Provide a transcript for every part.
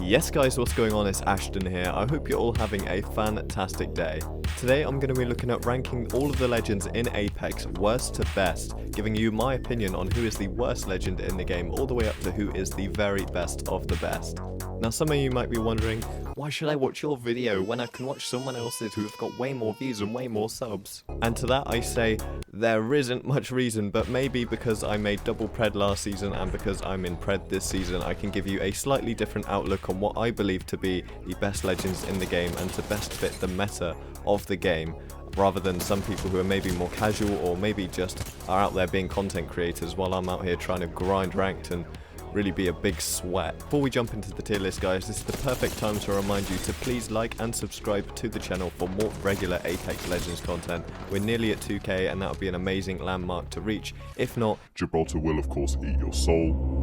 Yes guys, what's going on? It's Ashton here. I hope you're all having a fantastic day. Today I'm going to be looking at ranking all of the legends in Apex worst to best, giving you my opinion on who is the worst legend in the game all the way up to who is the very best of the best. Now some of you might be wondering, why should I watch your video when I can watch someone else's who've got way more views and way more subs? And to that I say, there isn't much reason, but maybe because I made double pred last season and because I'm in pred this season, I can give you a slightly different outlook on what I believe to be the best legends in the game and to best fit the meta of the game, rather than some people who are maybe more casual or maybe just are out there being content creators while I'm out here trying to grind ranked and really be a big sweat. Before we jump into the tier list guys, this is the perfect time to remind you to please like and subscribe to the channel for more regular Apex Legends content. We're nearly at 2k and that would be an amazing landmark to reach. If not, Gibraltar will of course eat your soul.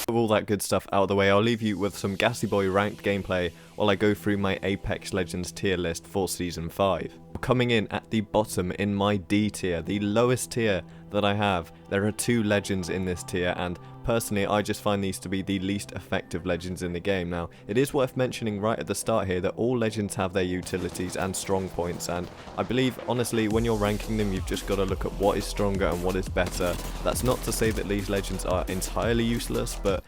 with all that good stuff out of the way, I'll leave you with some Gassy Boy ranked gameplay while I go through my Apex Legends tier list for Season 5. Coming in at the bottom in my D tier, the lowest tier that I have, there are two legends in this tier, and personally I just find these to be the least effective legends in the game. Now, it is worth mentioning right at the start here that all legends have their utilities and strong points, and I believe honestly when you're ranking them you've just got to look at what is stronger and what is better. That's not to say that these legends are entirely useless, but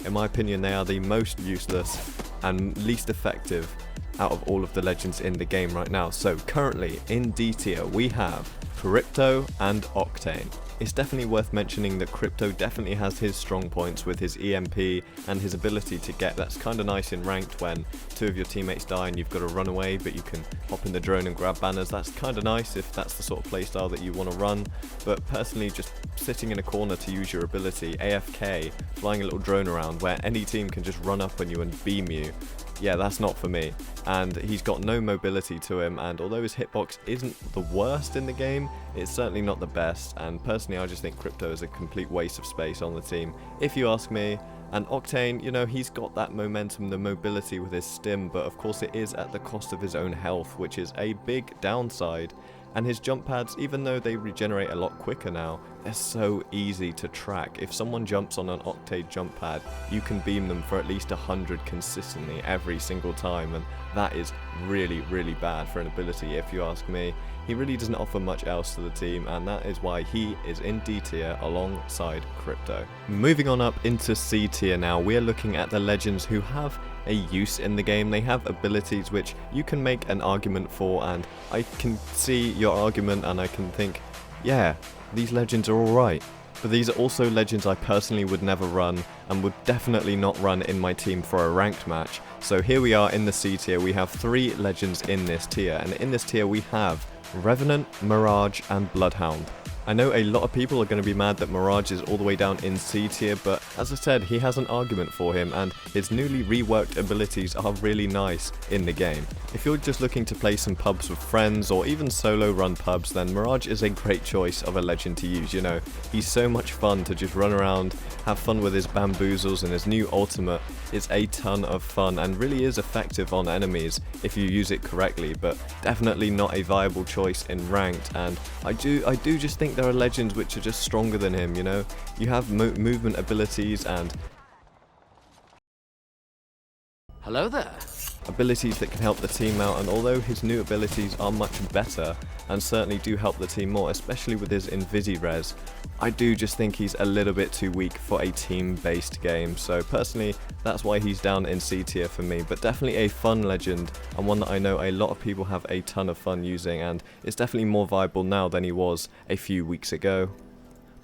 in my opinion they are the most useless and least effective out of all of the legends in the game right now. So currently in D tier we have Crypto and Octane. It's definitely worth mentioning that Crypto definitely has his strong points with his EMP and his ability to get, that's kind of nice in ranked when two of your teammates die and you've got to run away but you can hop in the drone and grab banners. That's kind of nice if that's the sort of playstyle that you want to run, but personally just sitting in a corner to use your ability, AFK, flying a little drone around where any team can just run up on you and beam you, yeah, that's not for me. And he's got no mobility to him, and although his hitbox isn't the worst in the game, it's certainly not the best, and personally I just think Crypto is a complete waste of space on the team, if you ask me. And Octane, you know, he's got that momentum, the mobility with his stim, but of course it is at the cost of his own health, which is a big downside. And his jump pads, even though they regenerate a lot quicker now, they're so easy to track. If someone jumps on an Octane jump pad, you can beam them for at least 100 consistently every single time, and that is really, really bad for an ability if you ask me. He really doesn't offer much else to the team, and that is why he is in D tier alongside Crypto. Moving on up into C tier now, we are looking at the legends who have a use in the game. They have abilities which you can make an argument for, and I can see your argument and I can think, yeah, these legends are alright. But these are also legends I personally would never run and would definitely not run in my team for a ranked match. So here we are in the C tier, we have three legends in this tier, and in this tier we have Revenant, Mirage and Bloodhound. I know a lot of people are going to be mad that Mirage is all the way down in C tier, but as I said, he has an argument for him and his newly reworked abilities are really nice in the game. If you're just looking to play some pubs with friends or even solo run pubs, then Mirage is a great choice of a legend to use. You know, he's so much fun to just run around, have fun with his bamboozles, and his new ultimate is a ton of fun and really is effective on enemies if you use it correctly, but definitely not a viable choice in ranked. And I do just think there are legends which are just stronger than him, you know? You have movement abilities and hello there. Abilities that can help the team out, and although his new abilities are much better and certainly do help the team more, especially with his Invisi-Res, I do just think he's a little bit too weak for a team-based game. So personally, that's why he's down in C tier for me, but definitely a fun legend and one that I know a lot of people have a ton of fun using, and it's definitely more viable now than he was a few weeks ago.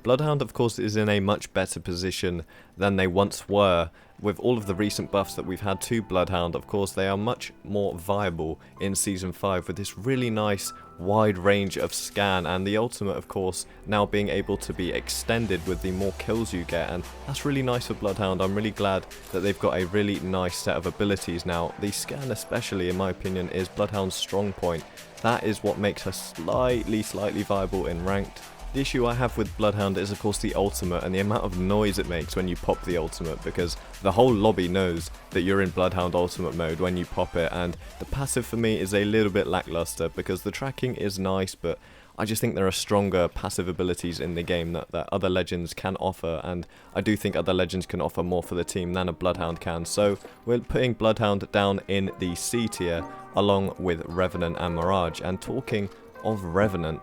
Bloodhound of course is in a much better position than they once were. With all of the recent buffs that we've had to Bloodhound, of course they are much more viable in Season 5 with this really nice wide range of scan, and the ultimate of course now being able to be extended with the more kills you get, and that's really nice for Bloodhound. I'm really glad that they've got a really nice set of abilities now. The scan especially, in my opinion, is Bloodhound's strong point. That is what makes her slightly viable in ranked. The issue I have with Bloodhound is of course the ultimate and the amount of noise it makes when you pop the ultimate, because the whole lobby knows that you're in Bloodhound ultimate mode when you pop it, and the passive for me is a little bit lackluster because the tracking is nice, but I just think there are stronger passive abilities in the game that other legends can offer, and I do think other legends can offer more for the team than a Bloodhound can. So we're putting Bloodhound down in the C tier along with Revenant and Mirage. And talking of Revenant,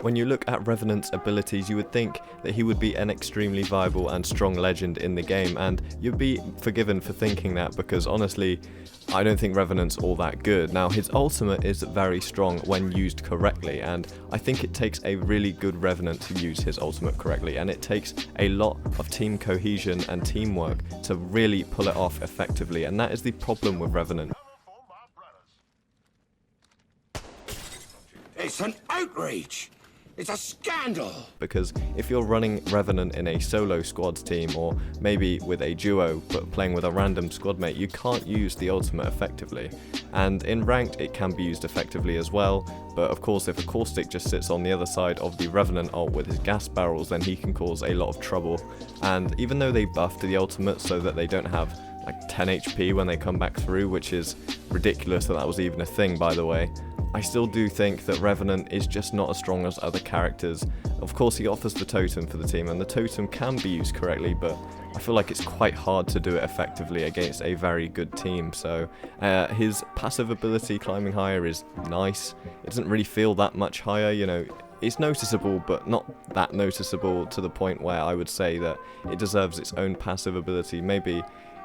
when you look at Revenant's abilities, you would think that he would be an extremely viable and strong legend in the game, and you'd be forgiven for thinking that, because honestly, I don't think Revenant's all that good. Now, his ultimate is very strong when used correctly, and I think it takes a really good Revenant to use his ultimate correctly, and it takes a lot of team cohesion and teamwork to really pull it off effectively, and that is the problem with Revenant. It's an outrage! It's a scandal! Because if you're running Revenant in a solo squad team, or maybe with a duo but playing with a random squad mate, you can't use the ultimate effectively. And in ranked it can be used effectively as well, but of course if a Caustic just sits on the other side of the Revenant ult with his gas barrels, then he can cause a lot of trouble. And even though they buffed the ultimate so that they don't have like 10 HP when they come back through, which is ridiculous that was even a thing, by the way, I still do think that Revenant is just not as strong as other characters. Of course he offers the totem for the team, and the totem can be used correctly, but I feel like it's quite hard to do it effectively against a very good team. So his passive ability climbing higher is nice. It doesn't really feel that much higher, you know. It's noticeable, but not that noticeable to the point where I would say that it deserves its own passive ability. Maybe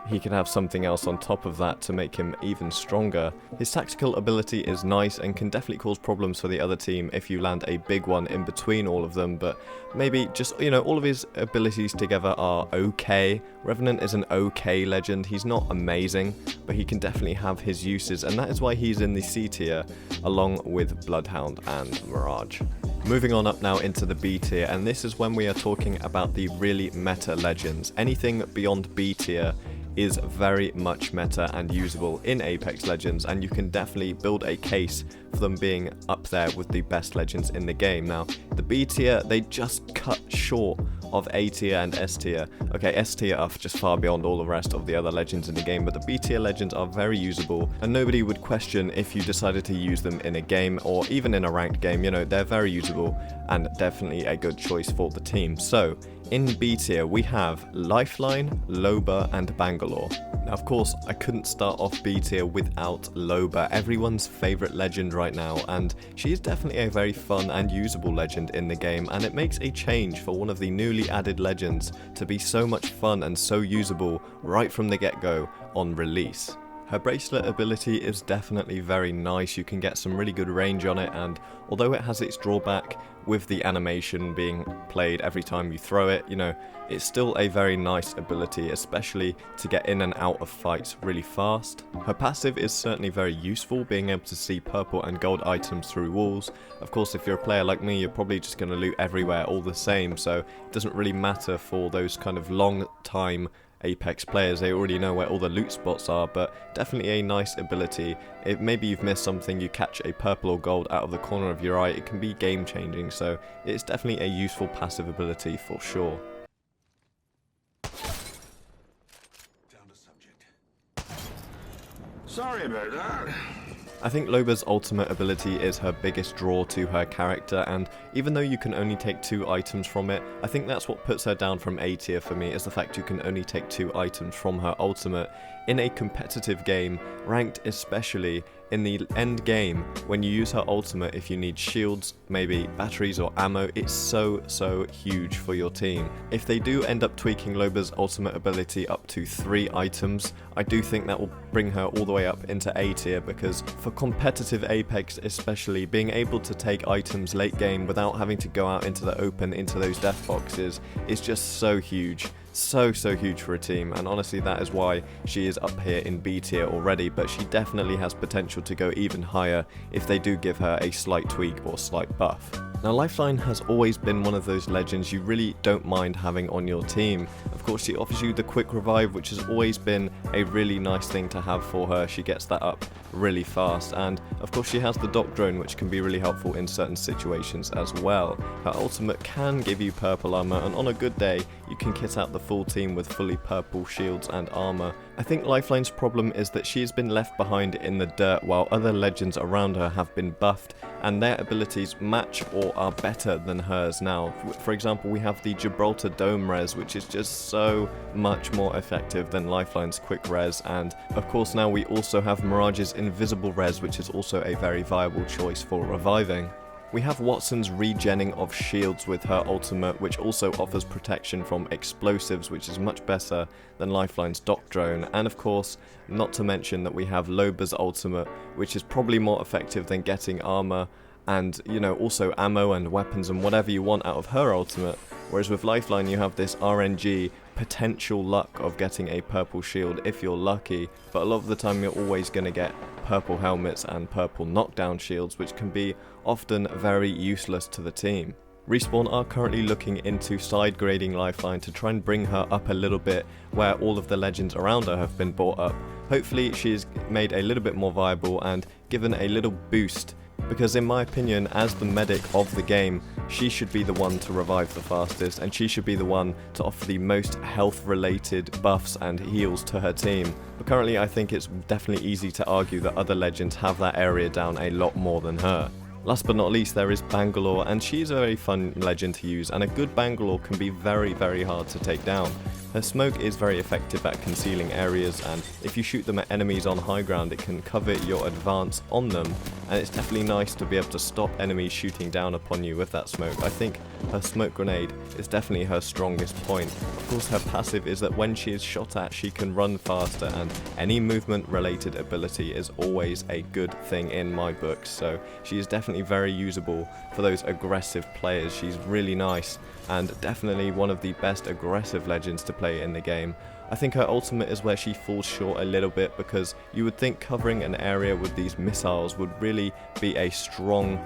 he can have something else on top of that to make him even stronger. His tactical ability is nice and can definitely cause problems for the other team if you land a big one in between all of them, but maybe just, you know, all of his abilities together are okay. Revenant is an okay legend. He's not amazing, but he can definitely have his uses, and that is why he's in the C tier along with Bloodhound and Mirage. Moving on up now into the B tier, and this is when we are talking about the really meta legends. Anything beyond B tier is very much meta and usable in Apex Legends, and you can definitely build a case for them being up there with the best legends in the game. Now, the B tier, they just cut short of A tier and S tier. Okay, S tier are just far beyond all the rest of the other legends in the game, but the B tier legends are very usable, and nobody would question if you decided to use them in a game or even in a ranked game. You know, they're very usable and definitely a good choice for the team. So, in B tier, we have Lifeline, Loba, and Bangalore. Now, of course, I couldn't start off B tier without Loba, everyone's favourite legend right now, and she is definitely a very fun and usable legend in the game, and it makes a change for one of the newly added legends to be so much fun and so usable right from the get-go on release. Her bracelet ability is definitely very nice. You can get some really good range on it, and although it has its drawback with the animation being played every time you throw it, you know, it's still a very nice ability, especially to get in and out of fights really fast. Her passive is certainly very useful, being able to see purple and gold items through walls. Of course, if you're a player like me, you're probably just going to loot everywhere all the same, so it doesn't really matter for those kind of long time Apex players. They already know where all the loot spots are, but definitely a nice ability. If maybe you've missed something, you catch a purple or gold out of the corner of your eye, it can be game changing, so it's definitely a useful passive ability for sure. Sorry about that. I think Loba's ultimate ability is her biggest draw to her character, and even though you can only take 2 items from it, I think that's what puts her down from A tier for me, is the fact you can only take 2 items from her ultimate. In a competitive game, ranked especially, in the end game, when you use her ultimate, if you need shields, maybe batteries or ammo, it's so huge for your team. If they do end up tweaking Loba's ultimate ability up to 3 items, I do think that will bring her all the way up into A tier, because for competitive Apex especially, being able to take items late game without having to go out into the open, into those death boxes, is just so huge. So huge for a team, and honestly that is why she is up here in B tier already, but she definitely has potential to go even higher if they do give her a slight tweak or slight buff. Now, Lifeline has always been one of those legends you really don't mind having on your team. Of course, she offers you the quick revive, which has always been a really nice thing to have for her. She gets that up really fast, and of course she has the dock drone, which can be really helpful in certain situations as well. Her ultimate can give you purple armor, and on a good day you can kit out the full team with fully purple shields and armor. I think Lifeline's problem is that she has been left behind in the dirt while other legends around her have been buffed, and their abilities match or before are better than hers now. For example, we have the Gibraltar Dome res, which is just so much more effective than Lifeline's quick res, and of course now we also have Mirage's invisible res, which is also a very viable choice for reviving. We have Watson's regenning of shields with her ultimate, which also offers protection from explosives, which is much better than Lifeline's Dock Drone, and of course, not to mention that we have Loba's ultimate, which is probably more effective than getting armor and, you know, also ammo and weapons and whatever you want out of her ultimate, whereas with Lifeline you have this RNG potential luck of getting a purple shield if you're lucky, but a lot of the time you're always going to get purple helmets and purple knockdown shields, which can be often very useless to the team. Respawn are currently looking into side grading Lifeline to try and bring her up a little bit where all of the legends around her have been brought up. Hopefully she's made a little bit more viable and given a little boost, because in my opinion, as the medic of the game, she should be the one to revive the fastest, and she should be the one to offer the most health related buffs and heals to her team. But currently I think it's definitely easy to argue that other legends have that area down a lot more than her. Last but not least, there is Bangalore, and she's a very fun legend to use, and a good Bangalore can be very hard to take down. Her smoke is very effective at concealing areas, and if you shoot them at enemies on high ground, it can cover your advance on them, and it's definitely nice to be able to stop enemies shooting down upon you with that smoke. I think her smoke grenade is definitely her strongest point. Of course, her passive is that when she is shot at, she can run faster, and any movement related ability is always a good thing in my books, so she is definitely very usable for those aggressive players. She's really nice, and definitely one of the best aggressive legends to play in the game. I think her ultimate is where she falls short a little bit, because you would think covering an area with these missiles would really be a strong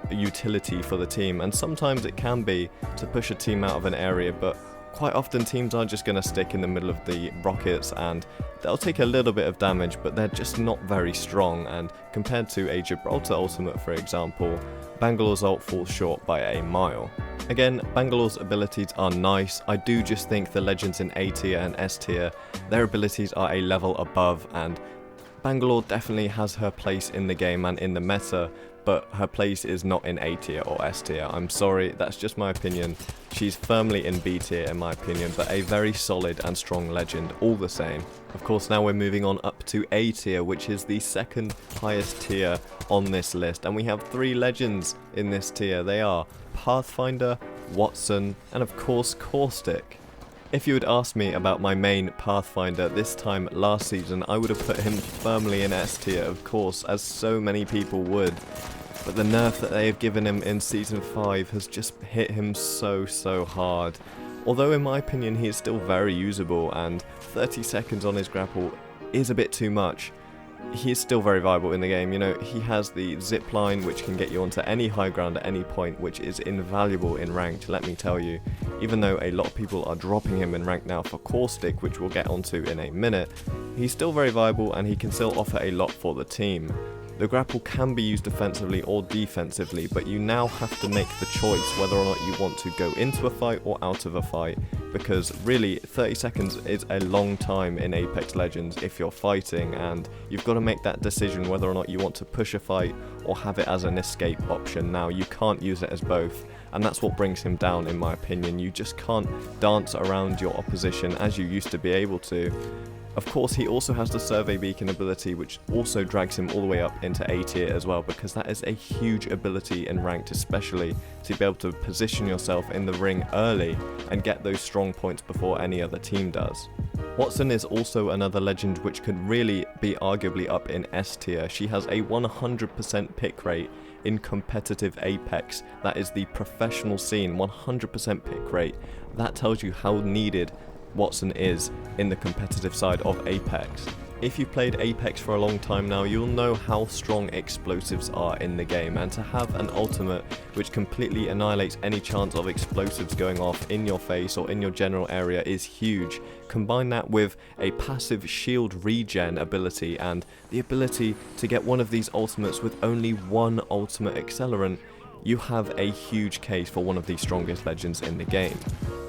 utility for the team, and sometimes it can be to push a team out of an area, but quite often teams are just going to stick in the middle of the rockets and they'll take a little bit of damage, but they're just not very strong, and compared to a Gibraltar ultimate, for example, Bangalore's ult falls short by a mile. Again, Bangalore's abilities are nice. I do just think the legends in A tier and S tier, their abilities are a level above, and Bangalore definitely has her place in the game and in the meta, but her place is not in A tier or S tier. I'm sorry, that's just my opinion. She's firmly in B tier in my opinion, but a very solid and strong legend all the same. Of course, now we're moving on up to A tier, which is the second highest tier on this list, and we have 3 legends in this tier. They are Pathfinder, Watson, and of course Caustic. If you had asked me about my main Pathfinder this time last season, I would have put him firmly in S tier, of course, as so many people would. But the nerf that they have given him in Season 5 has just hit him so hard. Although in my opinion he is still very usable, and 30 seconds on his grapple is a bit too much, he is still very viable in the game. You know, he has the zip line which can get you onto any high ground at any point, which is invaluable in ranked, let me tell you. Even though a lot of people are dropping him in rank now for Caustic, which we'll get onto in a minute, he's still very viable and he can still offer a lot for the team. The grapple can be used defensively or defensively, but you now have to make the choice whether or not you want to go into a fight or out of a fight, because really 30 seconds is a long time in Apex Legends if you're fighting, and you've got to make that decision whether or not you want to push a fight or have it as an escape option. Now, you can't use it as both, and that's what brings him down in my opinion. You just can't dance around your opposition as you used to be able to. Of course, he also has the Survey Beacon ability, which also drags him all the way up into A tier as well, because that is a huge ability in ranked, especially to be able to position yourself in the ring early and get those strong points before any other team does. Watson is also another legend which could really be arguably up in S tier. She has a 100% pick rate in competitive Apex. That is the professional scene, 100% pick rate. That tells you how needed Watson is in the competitive side of Apex. If you've played Apex for a long time now, you'll know how strong explosives are in the game, and to have an ultimate which completely annihilates any chance of explosives going off in your face or in your general area is huge. Combine that with a passive shield regen ability and the ability to get one of these ultimates with only one ultimate accelerant, you have a huge case for one of the strongest legends in the game.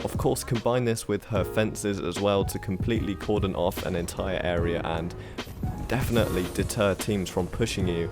Of course, combine this with her fences as well to completely cordon off an entire area and definitely deter teams from pushing you.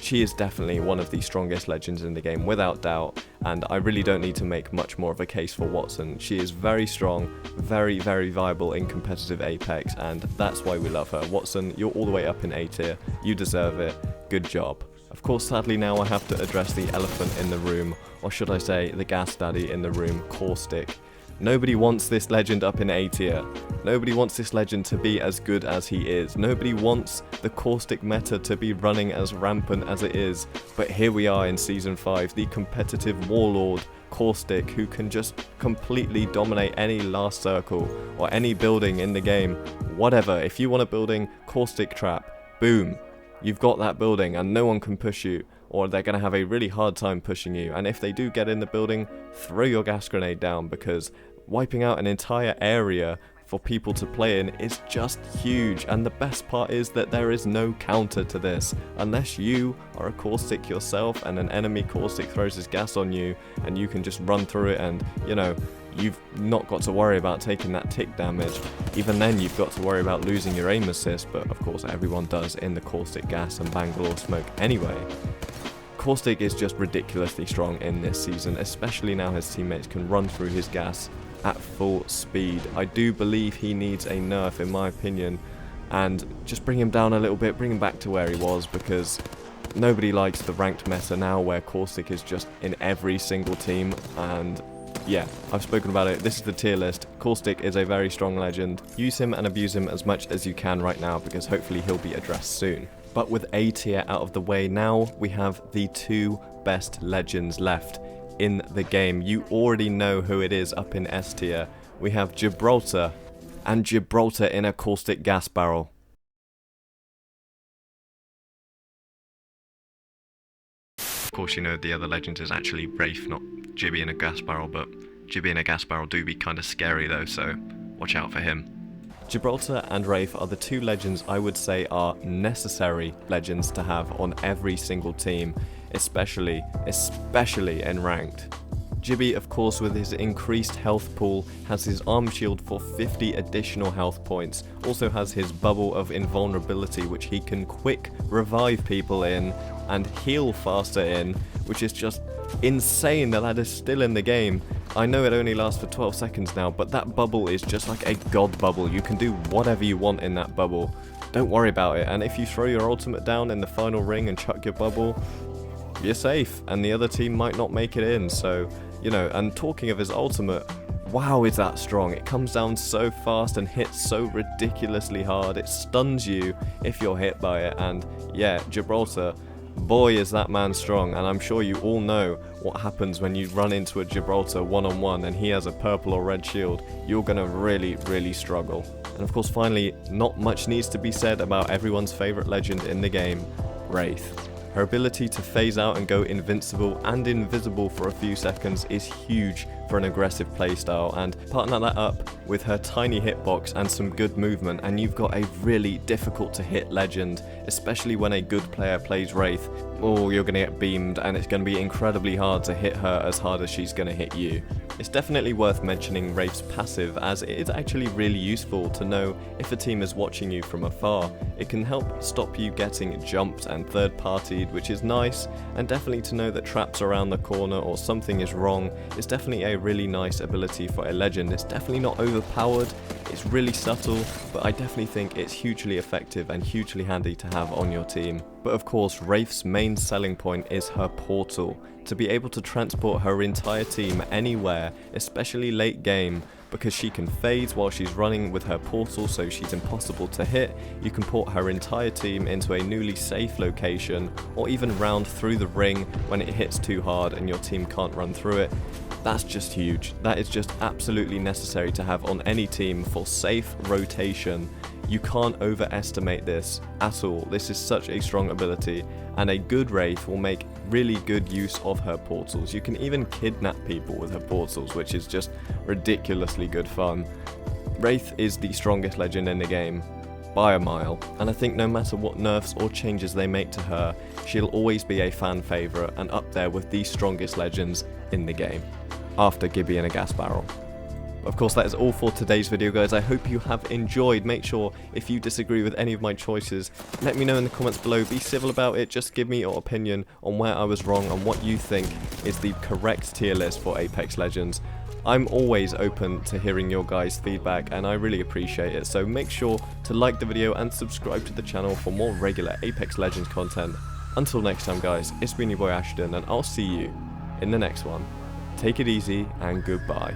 She is definitely one of the strongest legends in the game, without doubt, and I really don't need to make much more of a case for Wattson. She is very strong, very, very viable in competitive Apex, and that's why we love her. Wattson, you're all the way up in A tier, you deserve it, good job. Of course, sadly now I have to address the elephant in the room, or should I say the gas daddy in the room, Caustic. Nobody wants this legend up in A tier. Nobody wants this legend to be as good as he is. Nobody wants the Caustic meta to be running as rampant as it is. But here we are in Season 5, the competitive warlord, Caustic, who can just completely dominate any last circle or any building in the game. Whatever, if you want a building, Caustic trap, boom. You've got that building and no one can push you, or they're going to have a really hard time pushing you. And if they do get in the building, throw your gas grenade down, because wiping out an entire area for people to play in is just huge. And the best part is that there is no counter to this. Unless you are a Caustic yourself and an enemy Caustic throws his gas on you and you can just run through it and, you know, you've not got to worry about taking that tick damage. Even then you've got to worry about losing your aim assist, but of course everyone does in the Caustic gas and Bangalore smoke anyway. Caustic is just ridiculously strong in this season, especially now his teammates can run through his gas at full speed. I do believe he needs a nerf in my opinion, and just bring him down a little bit, bring him back to where he was, because nobody likes the ranked meta now where Caustic is just in every single team. And yeah, I've spoken about it. This is the tier list. Caustic is a very strong legend. Use him and abuse him as much as you can right now, because hopefully he'll be addressed soon. But with A tier out of the way now, we have the two best legends left in the game. You already know who it is up in S tier. We have Gibraltar, and Gibraltar in a Caustic gas barrel. Of course, you know the other legend is actually Wraith, not Gibby in a gas barrel, but Gibby in a gas barrel do be kind of scary though, so watch out for him. Gibraltar and Wraith are the two legends I would say are necessary legends to have on every single team, especially in ranked. Gibby, of course, with his increased health pool, has his arm shield for 50 additional health points, also has his bubble of invulnerability which he can quick revive people in and heal faster in, which is just insane that is still in the game. I know it only lasts for 12 seconds now, but that bubble is just like a god bubble. You can do whatever you want in that bubble. Don't worry about it, and if you throw your ultimate down in the final ring and chuck your bubble, you're safe, and the other team might not make it in. So, you know, and talking of his ultimate, wow, is that strong. It comes down so fast and hits so ridiculously hard. It stuns you if you're hit by it, and yeah, Gibraltar, boy is that man strong. And I'm sure you all know what happens when you run into a Gibraltar one-on-one and he has a purple or red shield. You're gonna really struggle. And of course, finally, not much needs to be said about everyone's favorite legend in the game, Wraith. Her ability to phase out and go invincible and invisible for a few seconds is huge for an aggressive playstyle, and partner that up with her tiny hitbox and some good movement and you've got a really difficult to hit legend, especially when a good player plays Wraith. Oh, you're going to get beamed and it's going to be incredibly hard to hit her as hard as she's going to hit you. It's definitely worth mentioning Wraith's passive, as it is actually really useful to know if a team is watching you from afar. It can help stop you getting jumped and third-partied, which is nice, and definitely to know that traps around the corner or something is wrong is definitely a really nice ability for a legend. It's definitely not overpowered, it's really subtle, but I definitely think it's hugely effective and hugely handy to have on your team. But of course, Wraith's main selling point is her portal. To be able to transport her entire team anywhere, especially late game, because she can phase while she's running with her portal, so she's impossible to hit. You can port her entire team into a newly safe location, or even round through the ring when it hits too hard and your team can't run through it. That's just huge. That is just absolutely necessary to have on any team for safe rotation. You can't overestimate this at all. This is such a strong ability, and a good Wraith will make really good use of her portals. You can even kidnap people with her portals, which is just ridiculously good fun. Wraith is the strongest legend in the game by a mile, and I think no matter what nerfs or changes they make to her, she'll always be a fan favourite and up there with the strongest legends in the game, after Gibby in a gas barrel. Of course, that is all for today's video, guys. I hope you have enjoyed. Make sure, if you disagree with any of my choices, let me know in the comments below. Be civil about it. Just give me your opinion on where I was wrong and what you think is the correct tier list for Apex Legends. I'm always open to hearing your guys' feedback, and I really appreciate it. So make sure to like the video and subscribe to the channel for more regular Apex Legends content. Until next time, guys, it's been your boy Ashton, and I'll see you in the next one. Take it easy, and goodbye.